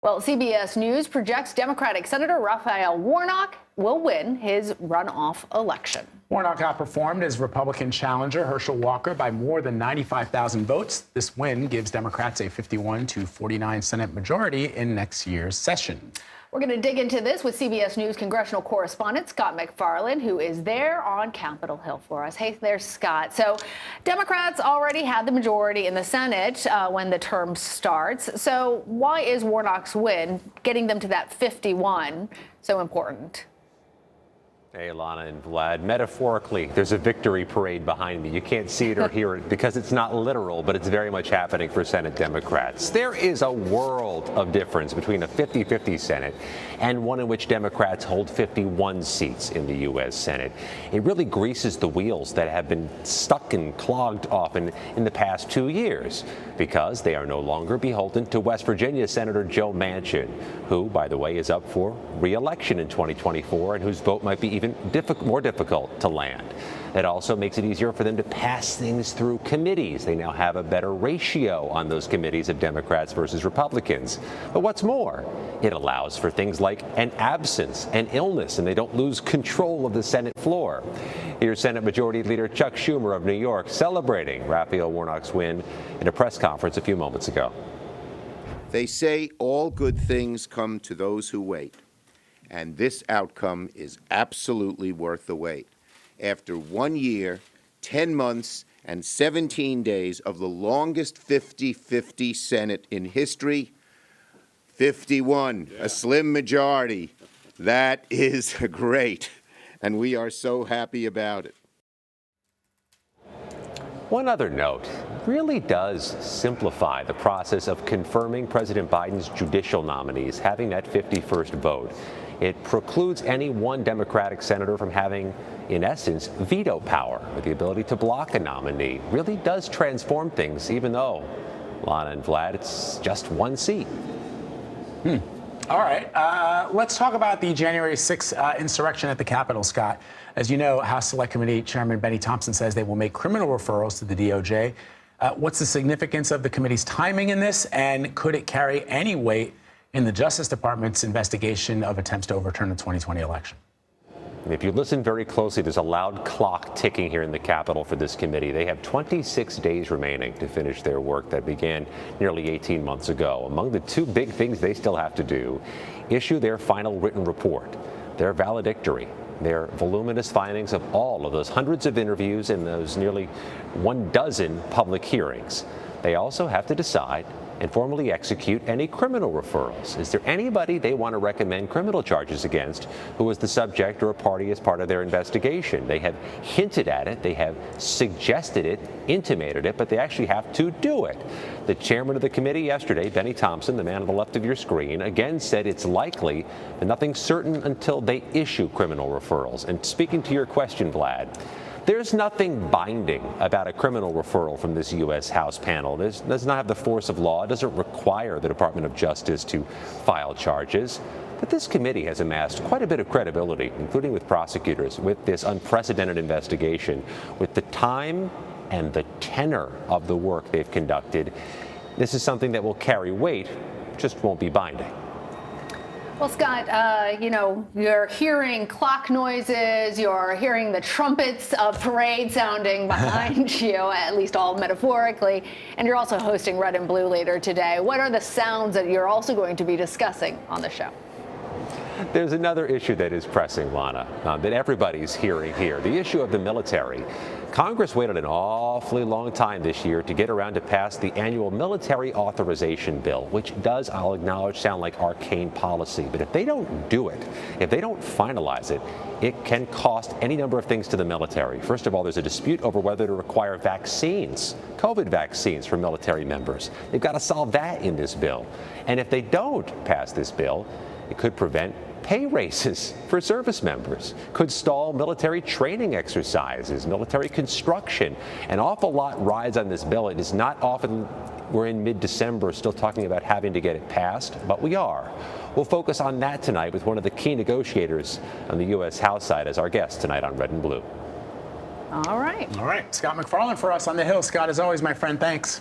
Well, CBS News projects Democratic Senator Raphael Warnock will win his runoff election. Warnock outperformed his Republican challenger, Herschel Walker, by more than 95,000 votes. This win gives Democrats a 51-49 Senate majority in next year's session. We're going to dig into this with CBS News congressional correspondent Scott MacFarlane, who is there on Capitol Hill for us. Hey there, Scott. So Democrats already had the majority in the Senate when the term starts. So why is Warnock's win, getting them to that 51, so important? Hey, Lana and Vlad. Metaphorically, there's a victory parade behind me. You can't see it or hear it because it's not literal, but it's very much happening for Senate Democrats. There is a world of difference between a 50-50 Senate and one in which Democrats hold 51 seats in the U.S. Senate. It really greases the wheels that have been stuck and clogged often in the past 2 years because they are no longer beholden to West Virginia Senator Joe Manchin, who, by the way, is up for re-election in 2024 and whose vote might be even more difficult to land. It also makes it easier for them to pass things through committees. They now have a better ratio on those committees of Democrats versus Republicans. But what's more, it allows for things like an absence and illness, and they don't lose control of the Senate floor. Here's Senate Majority Leader Chuck Schumer of New York celebrating Raphael Warnock's win in a press conference a few moments ago. They say all good things come to those who wait. And this outcome is absolutely worth the wait. After 1 year, 10 months, and 17 days of the longest 50-50 Senate in history, 51, a slim majority. That is great, and we are so happy about it. One other note, really does simplify the process of confirming President Biden's judicial nominees having that 51st vote. It precludes any one Democratic senator from having, in essence, veto power, with the ability to block a nominee. Really does transform things, even though, Lana and Vlad, it's just one seat. All right. Let's talk about the January 6th insurrection at the Capitol, Scott. As you know, House Select Committee Chairman Benny Thompson says they will make criminal referrals to the DOJ. What's the significance of the committee's timing in this, and could it carry any weight in the Justice Department's investigation of attempts to overturn the 2020 election? If you listen very closely, there's a loud clock ticking here in the Capitol for this committee. They have 26 days remaining to finish their work that began nearly 18 months ago. Among the two big things they still have to do, issue their final written report, their valedictory, their voluminous findings of all of those hundreds of interviews and those nearly 12 public hearings. They also have to decide and formally execute any criminal referrals. Is there anybody they want to recommend criminal charges against who was the subject or a party as part of their investigation? They have hinted at it, they have suggested it, intimated it, but they actually have to do it. The chairman of the committee yesterday, Benny Thompson, the man on the left of your screen, again said it's likely, but nothing certain until they issue criminal referrals. And speaking to your question, Vlad, there's nothing binding about a criminal referral from this U.S. House panel. It does not have the force of law. It doesn't require the Department of Justice to file charges. But this committee has amassed quite a bit of credibility, including with prosecutors, with this unprecedented investigation, with the time and the tenor of the work they've conducted. This is something that will carry weight, just won't be binding. Well, Scott, you're hearing clock noises, you're hearing the trumpets of parade sounding behind you, at least all metaphorically, and you're also hosting Red and Blue later today. What are the sounds that you're also going to be discussing on the show? There's another issue that is pressing, Lana, that everybody's hearing here, the issue of the military. Congress waited an awfully long time this year to get around to pass the annual military authorization bill, which does, I'll acknowledge, sound like arcane policy. But if they don't do it, if they don't finalize it, it can cost any number of things to the military. First of all, there's a dispute over whether to require vaccines, COVID vaccines for military members. They've got to solve that in this bill. And if they don't pass this bill, it could prevent pay raises for service members, could stall military training exercises, military construction. An awful lot rides on this bill. It is not often we're in mid-December still talking about having to get it passed, but we are. We'll focus on that tonight with one of the key negotiators on the U.S. House side as our guest tonight on Red and Blue. All right. All right. Scott MacFarlane for us on the Hill. Scott, as always, my friend, thanks.